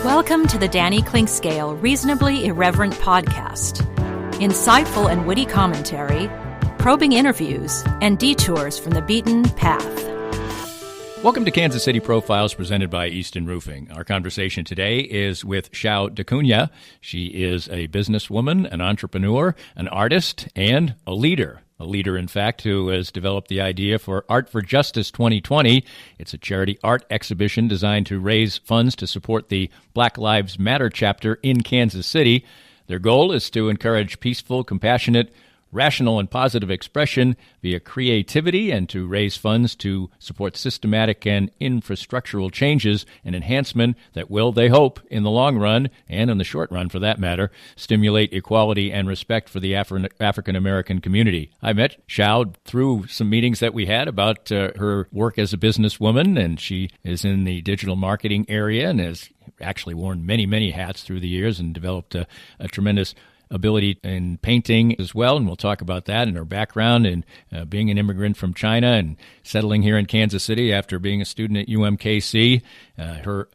Welcome to the Danny Clinkscale Reasonably Irreverent podcast. Insightful and witty commentary, probing interviews, and detours from the beaten path. Welcome to Kansas City Profiles presented by Easton Roofing. Our conversation today is with Xaio DaCunha. She is a businesswoman, an entrepreneur, an artist, and a leader. A leader, in fact, who has developed the idea for Art for Justice 2020. It's a charity art exhibition designed to raise funds to support the Black Lives Matter chapter in Kansas City. Their goal is to encourage peaceful, compassionate, rational, and positive expression via creativity and to raise funds to support systematic and infrastructural changes and enhancement that will, they hope, in the long run, and in the short run for that matter, stimulate equality and respect for the African-American community. I met Xaio through some meetings that we had about her work as a businesswoman, and she is in the digital marketing area and has actually worn many, many hats through the years and developed a tremendous ability in painting as well, and we'll talk about that and her background and being an immigrant from China and settling here in Kansas City after being a student at UMKC. Her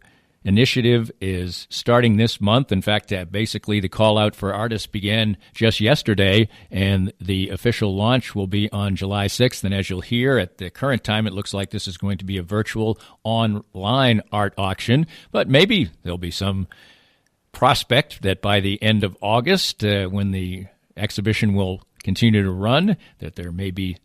initiative is starting this month. In fact, basically the call out for artists began just yesterday, and the official launch will be on July 6th. And as you'll hear, at the current time, it looks like this is going to be a virtual online art auction, but maybe there'll be some prospect that by the end of August, when the exhibition will continue to run, that there may be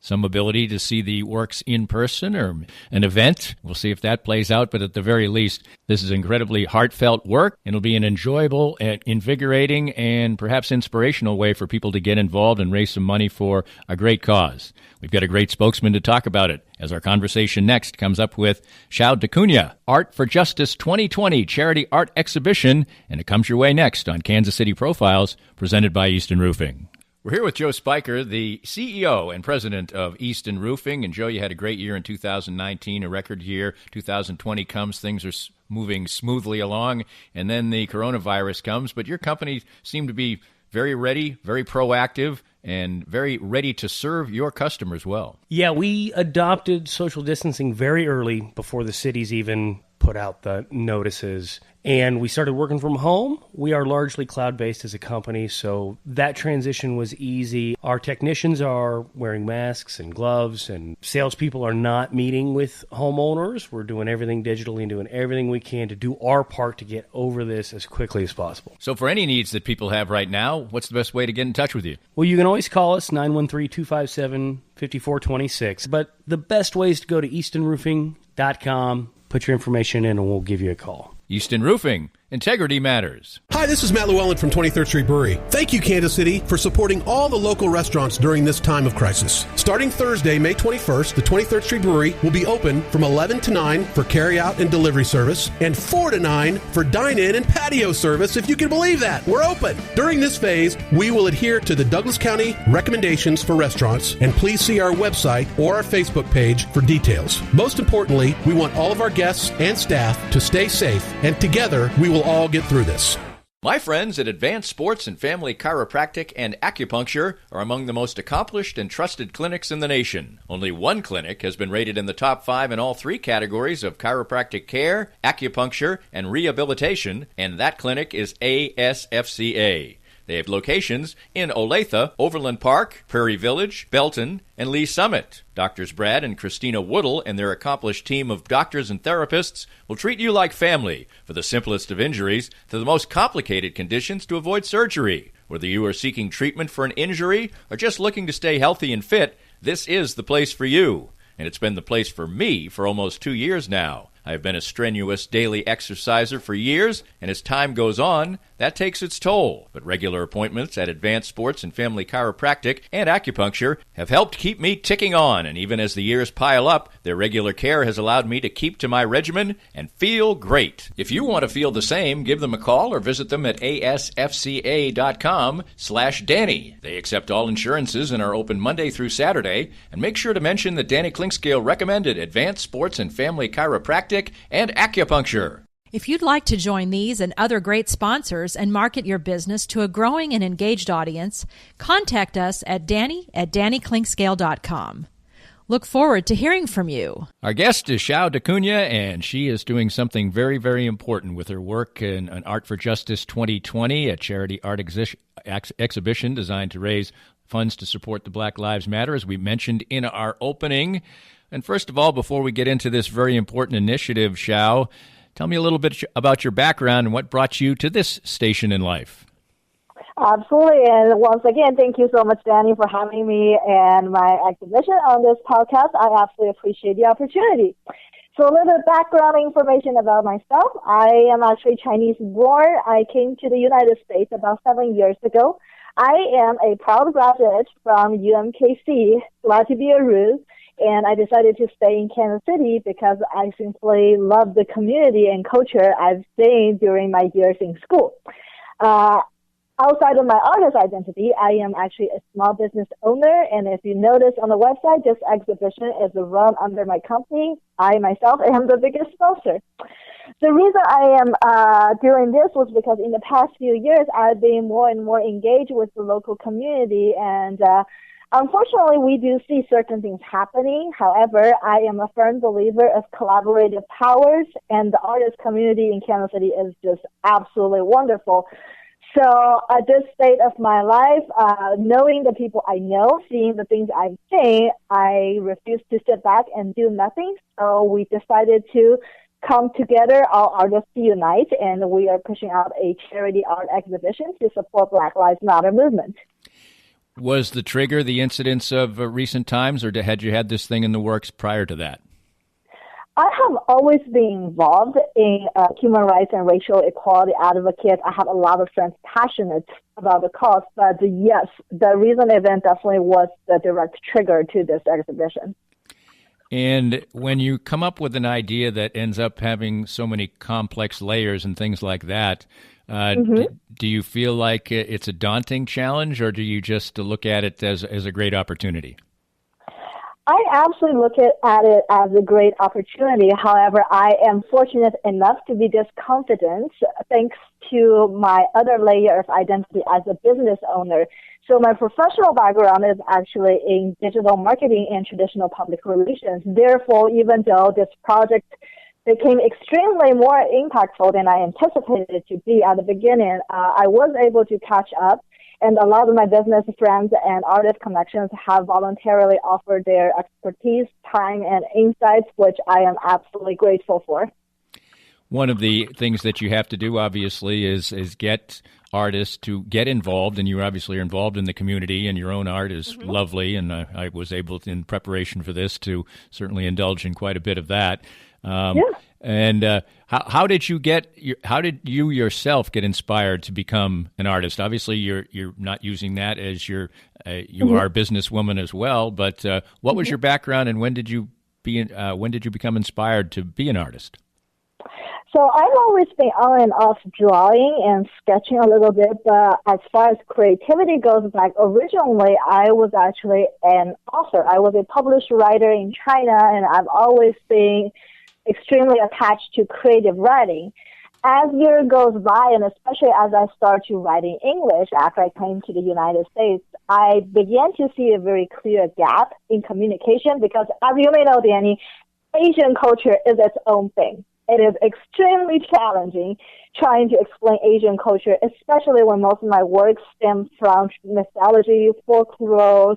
some ability to see the works in person or an event. We'll see if that plays out, but at the very least, this is incredibly heartfelt work. It'll be an enjoyable and invigorating and perhaps inspirational way for people to get involved and raise some money for a great cause. We've got a great spokesman to talk about it as our conversation next comes up with Xaio DaCunha, Art for Justice 2020 Charity Art Exhibition, and it comes your way next on Kansas City Profiles, presented by Easton Roofing. We're here with Joe Spiker, the CEO and president of Easton Roofing. And Joe, you had a great year in 2019, a record year. 2020 comes, things are moving smoothly along, and then the coronavirus comes. But your company seemed to be very ready, very proactive, and very ready to serve your customers well. Yeah, we adopted social distancing very early before the cities even put out the notices. And we started working from home. We are largely cloud-based as a company, so that transition was easy. Our technicians are wearing masks and gloves, and salespeople are not meeting with homeowners. We're doing everything digitally and doing everything we can to do our part to get over this as quickly as possible. So for any needs that people have right now, what's the best way to get in touch with you? Well, you can always call us, 913-257-5426. But the best way is to go to eastonroofing.com, put your information in, and we'll give you a call. Easton Roofing. Integrity matters. Hi, this is Matt Llewellyn from 23rd Street Brewery. Thank you, Kansas City, for supporting all the local restaurants during this time of crisis. Starting Thursday, May 21st, the 23rd Street Brewery will be open from 11 to 9 for carry-out and delivery service, and 4 to 9 for dine-in and patio service, if you can believe that. We're open. During this phase, we will adhere to the Douglas County recommendations for restaurants, and please see our website or our Facebook page for details. Most importantly, we want all of our guests and staff to stay safe, and together, we will all get through this. My friends at Advanced Sports and Family Chiropractic and Acupuncture are among the most accomplished and trusted clinics in the nation. Only one clinic has been rated in the top 5 in all 3 categories of chiropractic care, acupuncture, and rehabilitation, and that clinic is ASFCA. They have locations in Olathe, Overland Park, Prairie Village, Belton, and Lee Summit. Doctors Brad and Christina Woodle and their accomplished team of doctors and therapists will treat you like family, for the simplest of injuries to the most complicated conditions to avoid surgery. Whether you are seeking treatment for an injury or just looking to stay healthy and fit, this is the place for you. And it's been the place for me for almost 2 years now. I have been a strenuous daily exerciser for years, and as time goes on, that takes its toll. But regular appointments at Advanced Sports and Family Chiropractic and Acupuncture have helped keep me ticking on, and even as the years pile up, their regular care has allowed me to keep to my regimen and feel great. If you want to feel the same, give them a call or visit them at asfca.com/Danny. They accept all insurances and are open Monday through Saturday, and make sure to mention that Danny Clinkscale recommended Advanced Sports and Family Chiropractic and Acupuncture. If you'd like to join these and other great sponsors and market your business to a growing and engaged audience, contact us at Danny@DannyClinkscale.com. Look forward to hearing from you. Our guest is Xaio DaCunha, and she is doing something very, very important with her work in an Art for Justice 2020, a charity art exhibition designed to raise funds to support the Black Lives Matter, as we mentioned in our opening. And first of all, before we get into this very important initiative, Xaio, tell me a little bit about your background and what brought you to this station in life. Absolutely. And once again, thank you so much, Danny, for having me and my exhibition on this podcast. I absolutely appreciate the opportunity. So a little background information about myself. I am actually Chinese born. I came to the United States about 7 years ago. I am a proud graduate from UMKC, glad to be a Roo, and I decided to stay in Kansas City because I simply love the community and culture I've seen during my years in school. Outside of my artist identity, I am actually a small business owner, and if you notice on the website, this exhibition is run under my company. I myself am the biggest sponsor. The reason I am doing this was because in the past few years, I've been more and more engaged with the local community, and unfortunately, we do see certain things happening. However, I am a firm believer of collaborative powers, and the artist community in Kansas City is just absolutely wonderful. So at this state of my life, knowing the people I know, seeing the things I've seen, I refuse to sit back and do nothing. So we decided to come together, all artists unite, and we are pushing out a charity art exhibition to support Black Lives Matter movement. Was the trigger the incidents of recent times, or had you had this thing in the works prior to that? I have always been involved in human rights and racial equality advocates. I have a lot of friends passionate about the cause, but yes, the recent event definitely was the direct trigger to this exhibition. And when you come up with an idea that ends up having so many complex layers and things like that, do you feel like it's a daunting challenge, or do you just look at it as a great opportunity? I absolutely look at it as a great opportunity. However, I am fortunate enough to be this confident thanks to my other layer of identity as a business owner. So my professional background is actually in digital marketing and traditional public relations. Therefore, even though this project became extremely more impactful than I anticipated it to be at the beginning, I was able to catch up. And a lot of my business friends and artist connections have voluntarily offered their expertise, time, and insights, which I am absolutely grateful for. One of the things that you have to do, obviously, is get artists to get involved, and you obviously are involved in the community, and your own art is lovely, and I was able, in preparation for this, to certainly indulge in quite a bit of that. And how did you yourself get inspired to become an artist? Obviously, you're not using that as you are a businesswoman as well. But what was your background, and when did you become inspired to be an artist? So I've always been on and off drawing and sketching a little bit, but as far as creativity goes back, originally I was actually an author. I was a published writer in China, and I've always been extremely attached to creative writing. As year goes by, and especially as I started to write in English after I came to the United States, I began to see a very clear gap in communication because, as you may know, Danny, Asian culture is its own thing. It is extremely challenging trying to explain Asian culture, especially when most of my work stems from mythology, folklore,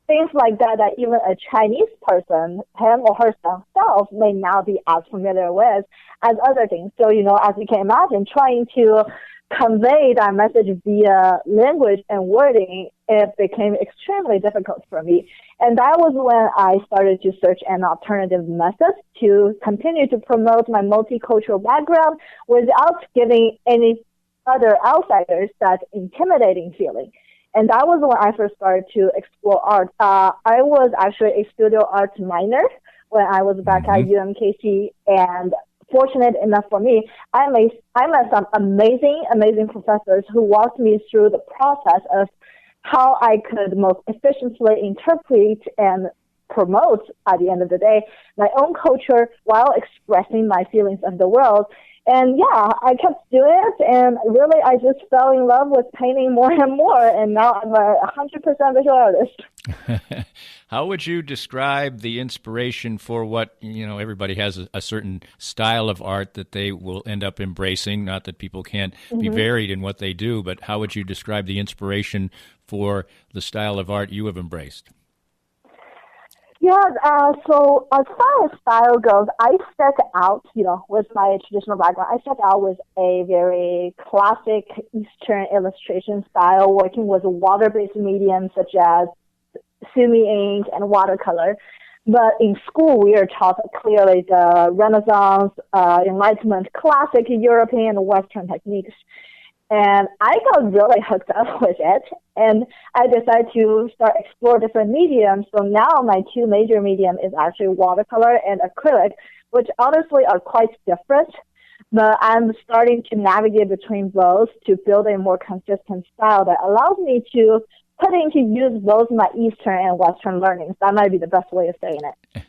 things like that even a Chinese person, him or herself, may not be as familiar with as other things. So, as you can imagine, trying to convey that message via language and wording, it became extremely difficult for me. And that was when I started to search an alternative method to continue to promote my multicultural background without giving any other outsiders that intimidating feeling. And that was when I first started to explore art. I was actually a studio arts minor when I was back at UMKC, and fortunate enough for me, I met some amazing professors who walked me through the process of how I could most efficiently interpret and promote, at the end of the day, my own culture while expressing my feelings of the world. And yeah, I kept doing it, and really I just fell in love with painting more and more, and now I'm a 100% visual artist. How would you describe the inspiration for what, everybody has a certain style of art that they will end up embracing? Not that people can't be varied in what they do, but how would you describe the inspiration for the style of art you have embraced? Yeah, so as far as style goes, I set out, with my traditional background, I set out with a very classic Eastern illustration style, working with water-based mediums such as sumi ink and watercolor. But in school, we are taught clearly the Renaissance, Enlightenment, classic European and Western techniques. And I got really hooked up with it, and I decided to start explore different mediums. So now my two major medium is actually watercolor and acrylic, which honestly are quite different. But I'm starting to navigate between both to build a more consistent style that allows me to put into use both my Eastern and Western learnings. That might be the best way of saying it.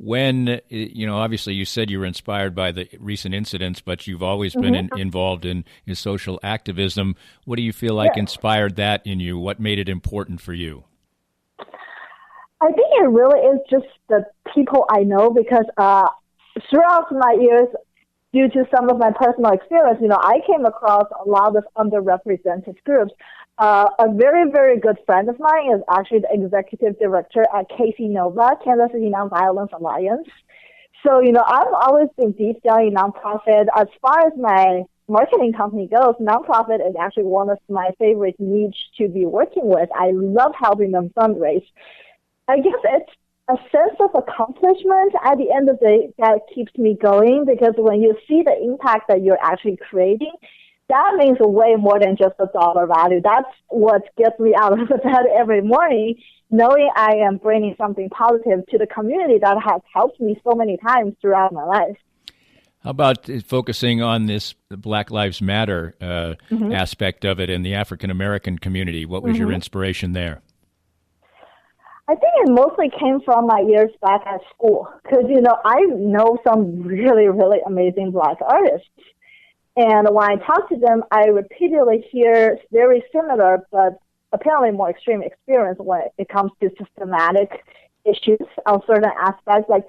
When, obviously you said you were inspired by the recent incidents, but you've always been involved in social activism. What do you feel like inspired that in you? What made it important for you? I think it really is just the people I know, because throughout my years, due to some of my personal experience, I came across a lot of underrepresented groups. A very, very good friend of mine is actually the executive director at KCNOVA, Kansas City Nonviolence Alliance. So, I've always been deep down in nonprofit. As far as my marketing company goes, nonprofit is actually one of my favorite niche to be working with. I love helping them fundraise. I guess it's a sense of accomplishment at the end of the day that keeps me going, because when you see the impact that you're actually creating, that means way more than just the dollar value. That's what gets me out of the bed every morning, knowing I am bringing something positive to the community that has helped me so many times throughout my life. How about focusing on this Black Lives Matter aspect of it in the African-American community? What was your inspiration there? I think it mostly came from my years back at school, because, I know some really, really amazing Black artists. And when I talk to them, I repeatedly hear very similar, but apparently more extreme experience when it comes to systematic issues on certain aspects. Like,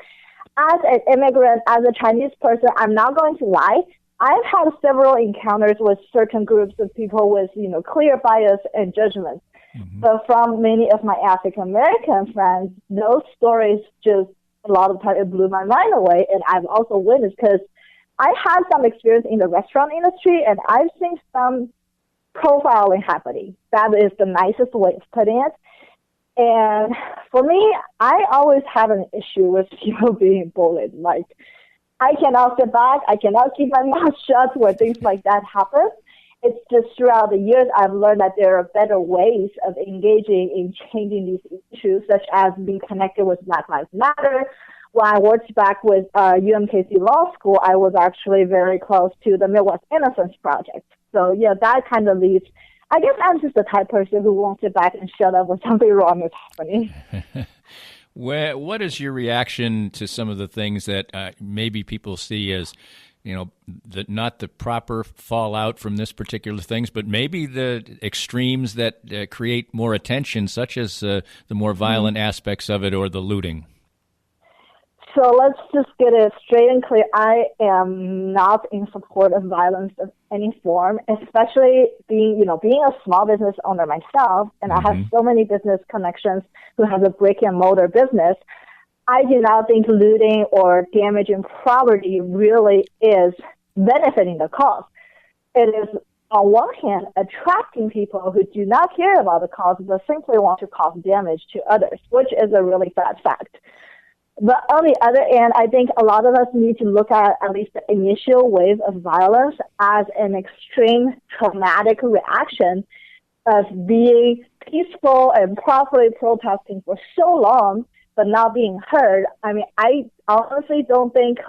as an immigrant, as a Chinese person, I'm not going to lie, I've had several encounters with certain groups of people with, clear bias and judgment. But from many of my African-American friends, those stories just, a lot of times, it blew my mind away. And I've also witnessed, because I had some experience in the restaurant industry, and I've seen some profiling happening. That is the nicest way of putting it. And for me, I always have an issue with people being bullied. Like, I cannot sit back. I cannot keep my mouth shut when things like that happen. It's just throughout the years, I've learned that there are better ways of engaging in changing these issues, such as being connected with Black Lives Matter. When I worked back with UMKC Law School, I was actually very close to the Midwest Innocence Project. So, yeah, that kind of leads. I guess I'm just the type of person who won't sit back and shut up when something wrong is happening. What is your reaction to some of the things that maybe people see as, not the proper fallout from this particular things, but maybe the extremes that create more attention, such as the more violent aspects of it or the looting? So let's just get it straight and clear. I am not in support of violence of any form, especially being a small business owner myself, and I have so many business connections who have a brick and mortar business. I do not think looting or damaging property really is benefiting the cause. It is, on one hand, attracting people who do not care about the cause, but simply want to cause damage to others, which is a really bad fact. But on the other hand, I think a lot of us need to look at least the initial wave of violence as an extreme traumatic reaction of being peaceful and properly protesting for so long, but not being heard. I mean, I honestly don't think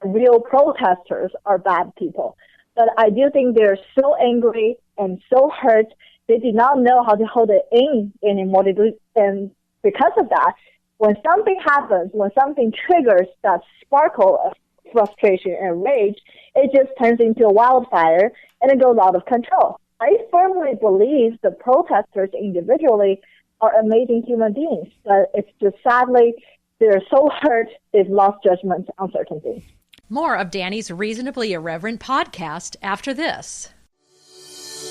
real protesters are bad people. But I do think they're so angry and so hurt, they do not know how to hold it in anymore. And because of that, when something happens, when something triggers that sparkle of frustration and rage, it just turns into a wildfire and it goes out of control. I firmly believe the protesters individually are amazing human beings, but it's just sadly they're so hurt they've lost judgment on certain things. More of Danny's Reasonably Irreverent podcast after this.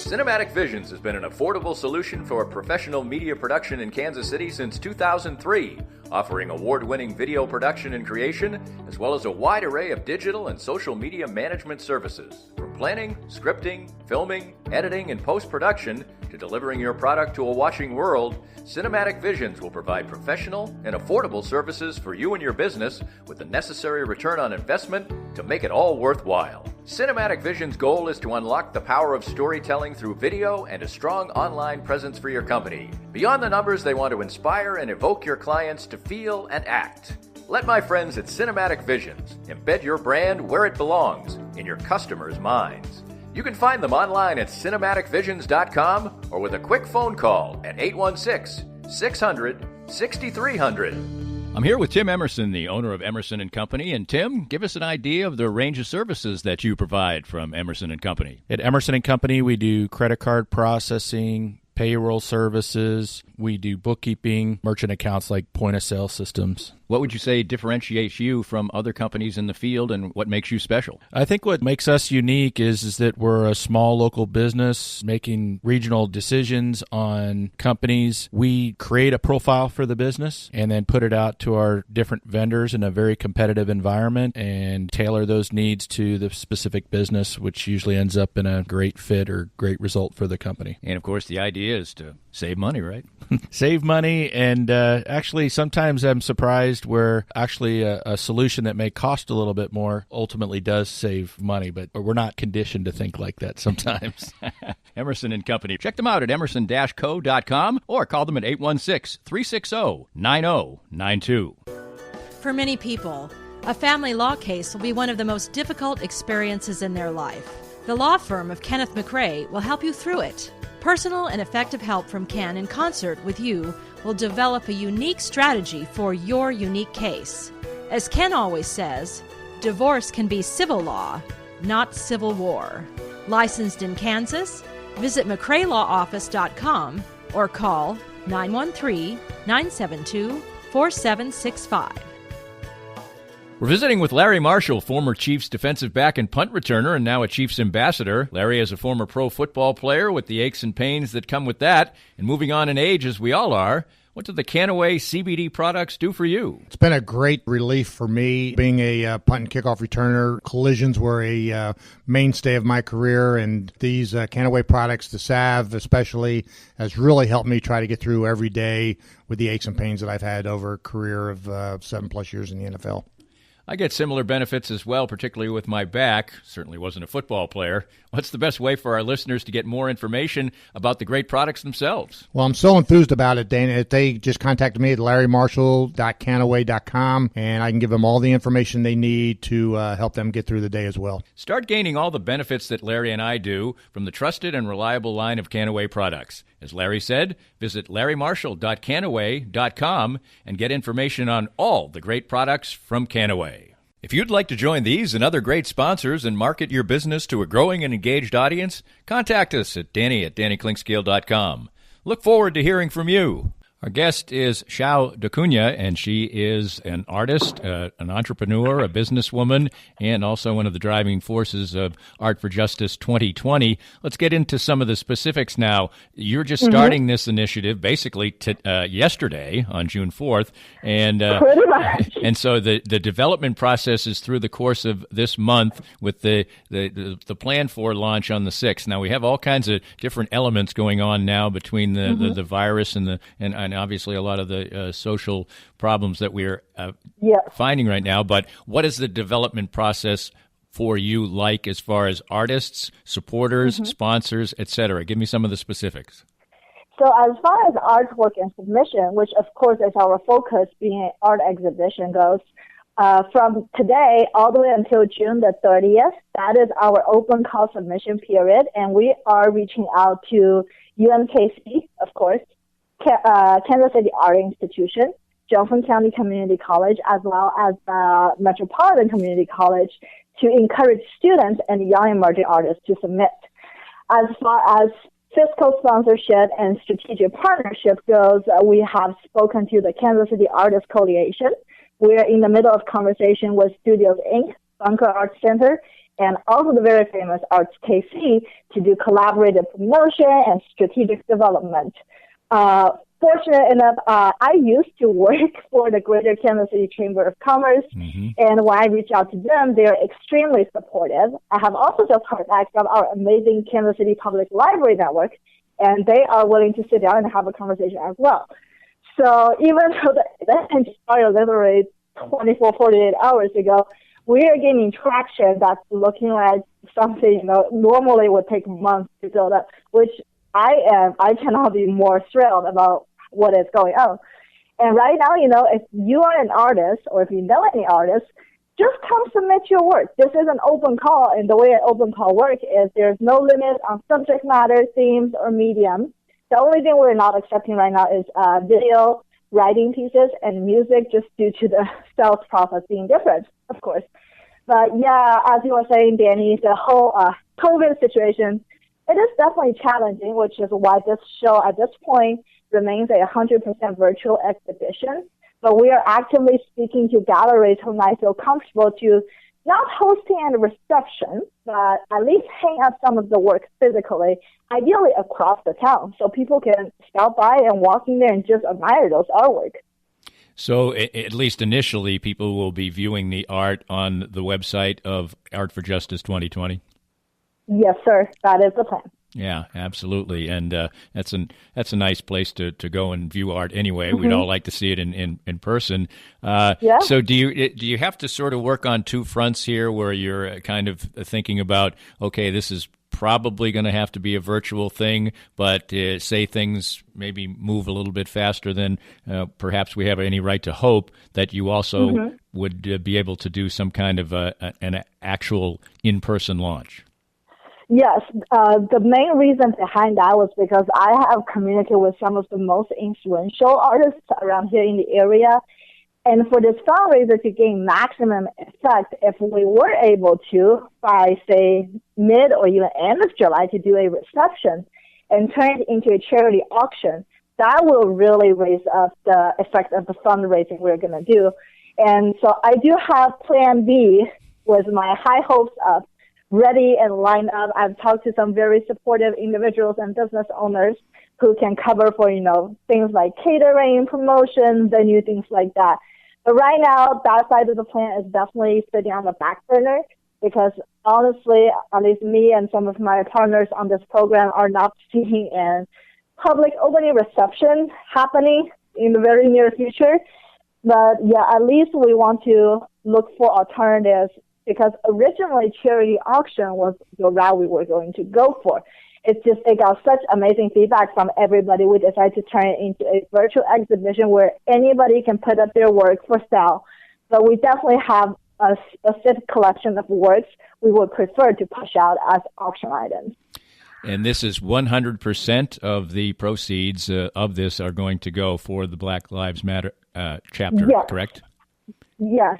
Cinematic Visions has been an affordable solution for professional media production in Kansas City since 2003, offering award-winning video production and creation, as well as a wide array of digital and social media management services. From planning, scripting, filming, editing, and post-production, to delivering your product to a watching world, Cinematic Visions will provide professional and affordable services for you and your business with the necessary return on investment to make it all worthwhile. Cinematic Vision's goal is to unlock the power of storytelling through video and a strong online presence for your company. Beyond the numbers, they want to inspire and evoke your clients to feel and act. Let my friends at Cinematic Visions embed your brand where it belongs, in your customers' minds. You can find them online at cinematicvisions.com or with a quick phone call at 816-600-6300. I'm here with Tim Emerson, the owner of Emerson & Company. And Tim, give us an idea of the range of services that you provide from Emerson & Company. At Emerson & Company, we do credit card processing, payroll services. We do bookkeeping, merchant accounts like point-of-sale systems. What would you say differentiates you from other companies in the field, and what makes you special? I think what makes us unique is that we're a small local business making regional decisions on companies. We create a profile for the business and then put it out to our different vendors in a very competitive environment and tailor those needs to the specific business, which usually ends up in a great fit or great result for the company. And, of course, the idea is to save money, right? Save money, and actually sometimes I'm surprised where actually a solution that may cost a little bit more ultimately does save money, but we're not conditioned to think like that sometimes. Emerson & Company. Check them out at emerson-co.com or call them at 816-360-9092. For many people, a family law case will be one of the most difficult experiences in their life. The law firm of Kenneth McRae will help you through it. Personal and effective help from Ken in concert with you will develop a unique strategy for your unique case. As Ken always says, divorce can be civil law, not civil war. Licensed in Kansas? Visit McRaeLawOffice.com or call 913-972-4765. We're visiting with Larry Marshall, former Chiefs defensive back and punt returner and now a Chiefs ambassador. Larry is a former pro football player with the aches and pains that come with that. And moving on in age, as we all are, what do the Canaway CBD products do for you? It's been a great relief for me. Being a punt and kickoff returner, collisions were a mainstay of my career, and these Canaway products, the salve especially, has really helped me try to get through every day with the aches and pains that I've had over a career of 7+ years in the NFL. I get similar benefits as well, particularly with my back. Certainly wasn't a football player. What's the best way for our listeners to get more information about the great products themselves? Well, I'm so enthused about it, Dana. They just contacted me at larrymarshall.canaway.com, and I can give them all the information they need to help them get through the day as well. Start gaining all the benefits that Larry and I do from the trusted and reliable line of Canaway products. As Larry said, visit larrymarshall.canaway.com and get information on all the great products from Canaway. If you'd like to join these and other great sponsors and market your business to a growing and engaged audience, contact us at Danny@DannyKlinkScale.com. Look forward to hearing from you. Our guest is Xaio DaCunha, and she is an artist, an entrepreneur, a businesswoman, and also one of the driving forces of Art for Justice 2020. Let's get into some of the specifics now. You're just starting this initiative basically yesterday on June 4th, and and so the development process is through the course of this month with the plan for launch on the 6th. Now, we have all kinds of different elements going on now between the virus and obviously a lot of the social problems that we're finding right now. But what is the development process for you like as far as artists, supporters, sponsors, et cetera? Give me some of the specifics. So as far as artwork and submission, which of course is our focus being an art exhibition goes, from today all the way until June the 30th, that is our open call submission period, and we are reaching out to UMKC, of course, Kansas City Art Institution, Johnson County Community College, as well as Metropolitan Community College, to encourage students and young emerging artists to submit. As far as fiscal sponsorship and strategic partnership goes, we have spoken to the Kansas City Artists Coalition. We're in the middle of conversation with Studios Inc., Bunker Arts Center, and also the very famous Arts KC to do collaborative promotion and strategic development. Fortunate enough, I used to work for the Greater Kansas City Chamber of Commerce, and when I reached out to them, they're extremely supportive. I have also just heard back from our amazing Kansas City Public Library Network, and they are willing to sit down and have a conversation as well. So even though the event started literally 24, 48 hours ago, we are gaining traction that's looking like something, normally would take months to build up, which I cannot be more thrilled about what is going on. And right now, if you are an artist or if you know any artists, just come submit your work. This is an open call, and the way an open call works is there's no limit on subject matter, themes, or medium. The only thing we're not accepting right now is video, writing pieces, and music, just due to the sales process being different, of course. But yeah, as you were saying, Danny, the whole COVID situation, it is definitely challenging, which is why this show at this point remains a 100% virtual exhibition. But we are actively speaking to galleries who might feel comfortable to not hosting a reception, but at least hang up some of the work physically, ideally across the town, so people can stop by and walk in there and just admire those artwork. So at least initially, people will be viewing the art on the website of Art for Justice 2020? Yes, sir. That is the plan. Yeah, absolutely, and that's a nice place to go and view art anyway. We'd all like to see it in person. Yeah. So do you have to sort of work on two fronts here, where you're kind of thinking about, okay, this is probably going to have to be a virtual thing, but say things maybe move a little bit faster than perhaps we have any right to hope, that you also would be able to do some kind of an actual in-person launch? Yes, the main reason behind that was because I have communicated with some of the most influential artists around here in the area. And for this fundraiser to gain maximum effect, if we were able to, by, say, mid or even end of July, to do a reception and turn it into a charity auction, that will really raise up the effect of the fundraising we're going to do. And so I do have Plan B with my high hopes up, ready and lined up. I've talked to some very supportive individuals and business owners who can cover for, things like catering, promotion, venue, things like that. But right now, that side of the plan is definitely sitting on the back burner because honestly, at least me and some of my partners on this program are not seeing a public opening reception happening in the very near future. But yeah, at least we want to look for alternatives, because originally charity auction was the route we were going to go for. It got such amazing feedback from everybody. We decided to turn it into a virtual exhibition where anybody can put up their work for sale. But we definitely have a specific collection of works we would prefer to push out as auction items. And this is 100% of the proceeds of this are going to go for the Black Lives Matter chapter, yes. Correct? Yes.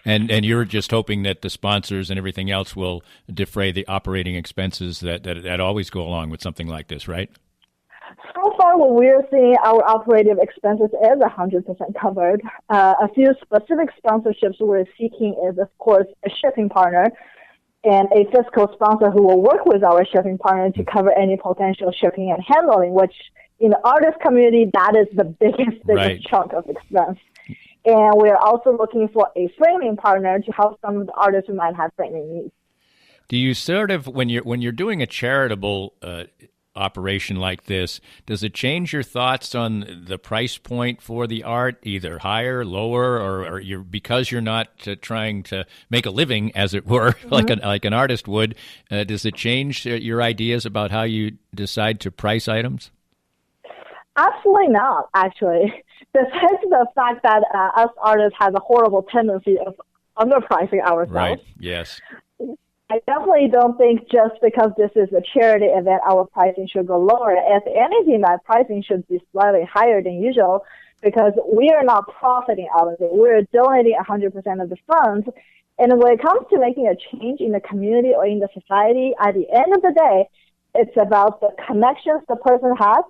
And you're just hoping that the sponsors and everything else will defray the operating expenses that always go along with something like this, right? So far, what we're seeing, our operating expenses is 100% covered. A few specific sponsorships we're seeking is, of course, a shipping partner and a fiscal sponsor who will work with our shipping partner to cover any potential shipping and handling, which in the artist community, that is the biggest right. chunk of expense. And we're also looking for a framing partner to help some of the artists who might have framing needs. Do you sort of, when you're doing a charitable operation like this, does it change your thoughts on the price point for the art, either higher, lower, or because you're not trying to make a living, as it were, like an artist would? Does it change your ideas about how you decide to price items? Absolutely not, actually. Besides the fact that us artists have a horrible tendency of underpricing ourselves. Right, yes. I definitely don't think just because this is a charity event, our pricing should go lower. If anything, that pricing should be slightly higher than usual, because we are not profiting out of it. We're donating 100% of the funds. And when it comes to making a change in the community or in the society, at the end of the day, it's about the connections the person has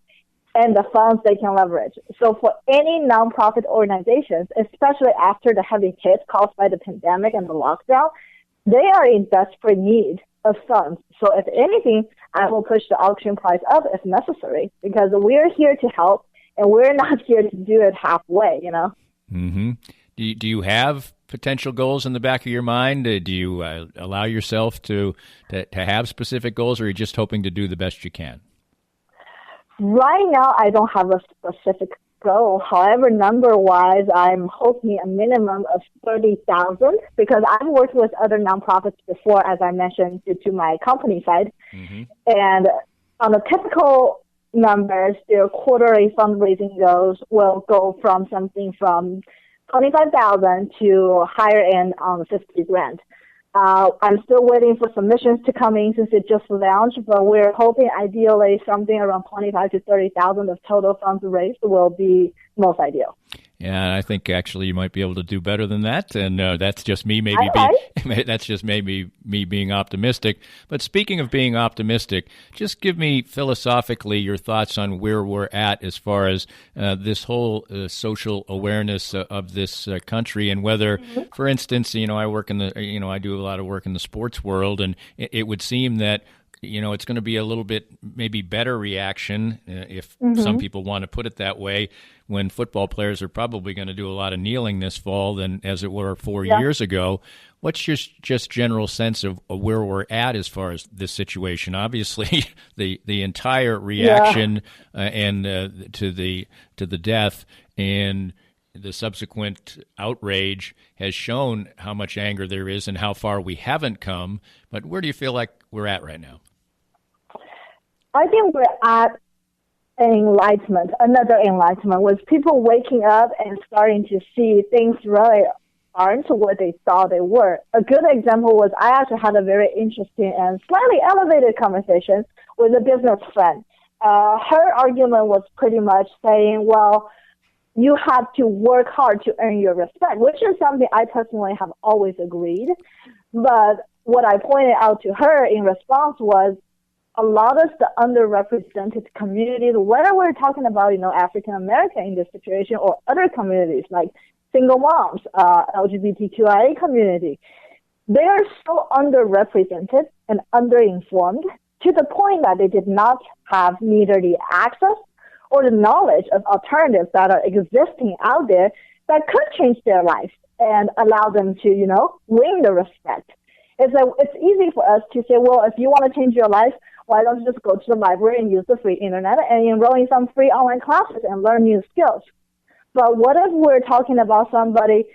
and the funds they can leverage. So for any nonprofit organizations, especially after the heavy hit caused by the pandemic and the lockdown, they are in desperate need of funds. So if anything, I will push the auction price up if necessary, because we're here to help and we're not here to do it halfway, you know? Mm-hmm. Do you have potential goals in the back of your mind? Do you allow yourself to have specific goals, or are you just hoping to do the best you can? Right now, I don't have a specific goal. However, number-wise, I'm hoping a minimum of 30,000, because I've worked with other nonprofits before, as I mentioned, due to my company side. Mm-hmm. And on the typical numbers, their quarterly fundraising goals will go from something from 25,000 to higher end on 50 grand. I'm still waiting for submissions to come in since it just launched, but we're hoping ideally something around 25 to 30,000 of total funds raised will be most ideal. Yeah, I think actually you might be able to do better than that, and that's just me that's just maybe me being optimistic. But speaking of being optimistic, just give me philosophically your thoughts on where we're at as far as this whole social awareness of this country, and whether, for instance, I work in I do a lot of work in the sports world, and it would seem that it's going to be a little bit maybe better reaction, if some people want to put it that way, when football players are probably going to do a lot of kneeling this fall than as it were 4 years ago. What's your just general sense of where we're at as far as this situation? Obviously, the entire reaction and to the death and the subsequent outrage has shown how much anger there is and how far we haven't come. But where do you feel like we're at right now? I think we're at another enlightenment, with people waking up and starting to see things really aren't what they thought they were. A good example was I actually had a very interesting and slightly elevated conversation with a business friend. Her argument was pretty much saying, well, you have to work hard to earn your respect, which is something I personally have always agreed. But what I pointed out to her in response was, a lot of the underrepresented communities, whether we're talking about, African American in this situation or other communities like single moms, LGBTQIA community, they are so underrepresented and underinformed to the point that they did not have neither the access or the knowledge of alternatives that are existing out there that could change their life and allow them to, win the respect. It's easy for us to say, well, if you want to change your life, why don't you just go to the library and use the free internet and enroll in some free online classes and learn new skills? But what if we're talking about somebody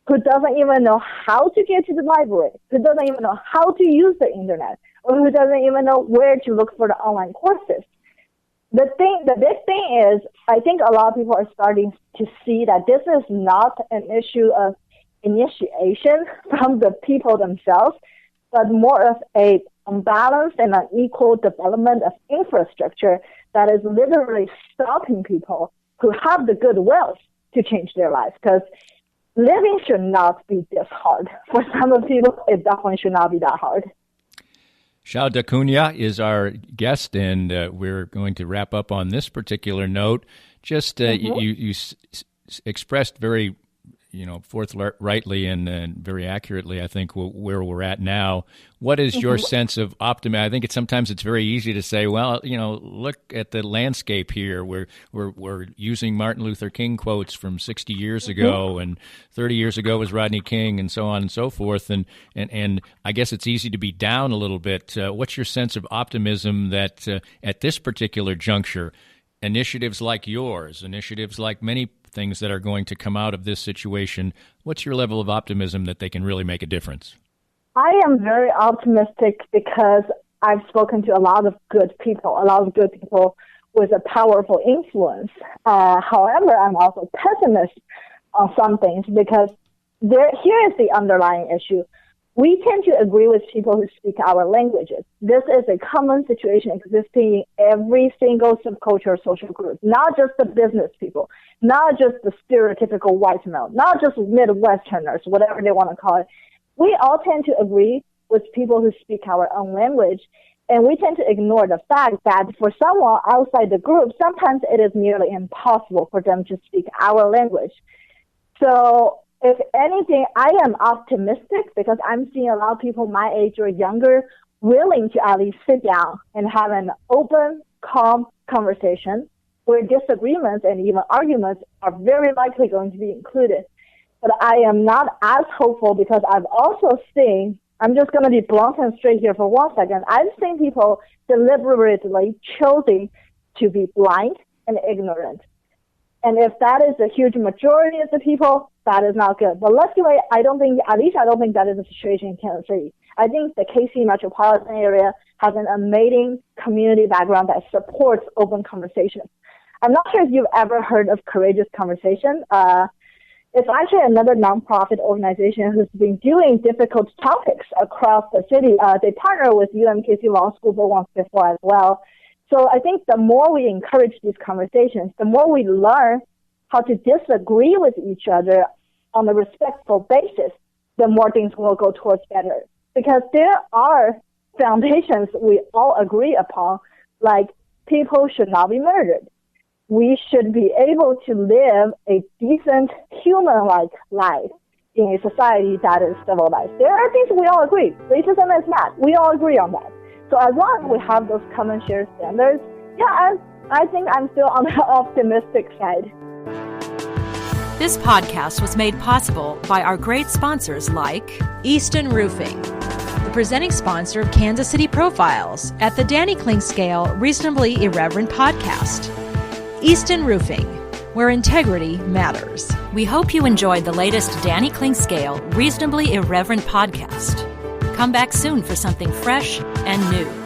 who doesn't even know how to get to the library, who doesn't even know how to use the internet, or who doesn't even know where to look for the online courses? The big thing is, I think a lot of people are starting to see that this is not an issue of initiation from the people themselves, but more of a unbalanced and unequal development of infrastructure that is literally stopping people who have the goodwill to change their lives. Because living should not be this hard. For some of people, it definitely should not be that hard. Xaio DaCunha is our guest, and we're going to wrap up on this particular note. Just you expressed very forthrightly and very accurately, I think, where we're at now. What is your sense of optimism? I think sometimes it's very easy to say, well, look at the landscape here. We're using Martin Luther King quotes from 60 years ago, and 30 years ago was Rodney King, and so on and so forth. And I guess it's easy to be down a little bit. What's your sense of optimism that at this particular juncture, initiatives like yours, initiatives like many things that are going to come out of this situation, what's your level of optimism that they can really make a difference? I am very optimistic because I've spoken to a lot of good people with a powerful influence. However, I'm also pessimist on some things, because here is the underlying issue. we tend to agree with people who speak our languages. This is a common situation existing in every single subculture social group, not just the business people, not just the stereotypical white male, not just Midwesterners, whatever they want to call it. We all tend to agree with people who speak our own language, and we tend to ignore the fact that for someone outside the group, sometimes it is nearly impossible for them to speak our language. So if anything, I am optimistic because I'm seeing a lot of people my age or younger willing to at least sit down and have an open, calm conversation where disagreements and even arguments are very likely going to be included. But I am not as hopeful because I've also seen, I'm just going to be blunt and straight here for 1 second, I've seen people deliberately choosing to be blind and ignorant. And if that is a huge majority of the people, that is not good. But luckily, I don't think that is the situation in Kansas City. I think the KC metropolitan area has an amazing community background that supports open conversation. I'm not sure if you've ever heard of Courageous Conversation. It's actually another nonprofit organization who's been doing difficult topics across the city. They partner with UMKC Law School for once before as well. So I think the more we encourage these conversations, the more we learn how to disagree with each other on a respectful basis, the more things will go towards better. Because there are foundations we all agree upon, like people should not be murdered. We should be able to live a decent human-like life in a society that is civilized. There are things we all agree. Racism is bad. We all agree on that. So as long as we have those common shared standards, I think I'm still on the optimistic side. This podcast was made possible by our great sponsors like Easton Roofing, the presenting sponsor of Kansas City Profiles at the Danny Kling Scale Reasonably Irreverent podcast. Easton Roofing, where integrity matters. We hope you enjoyed the latest Danny Kling Scale Reasonably Irreverent podcast. Come back soon for something fresh and new.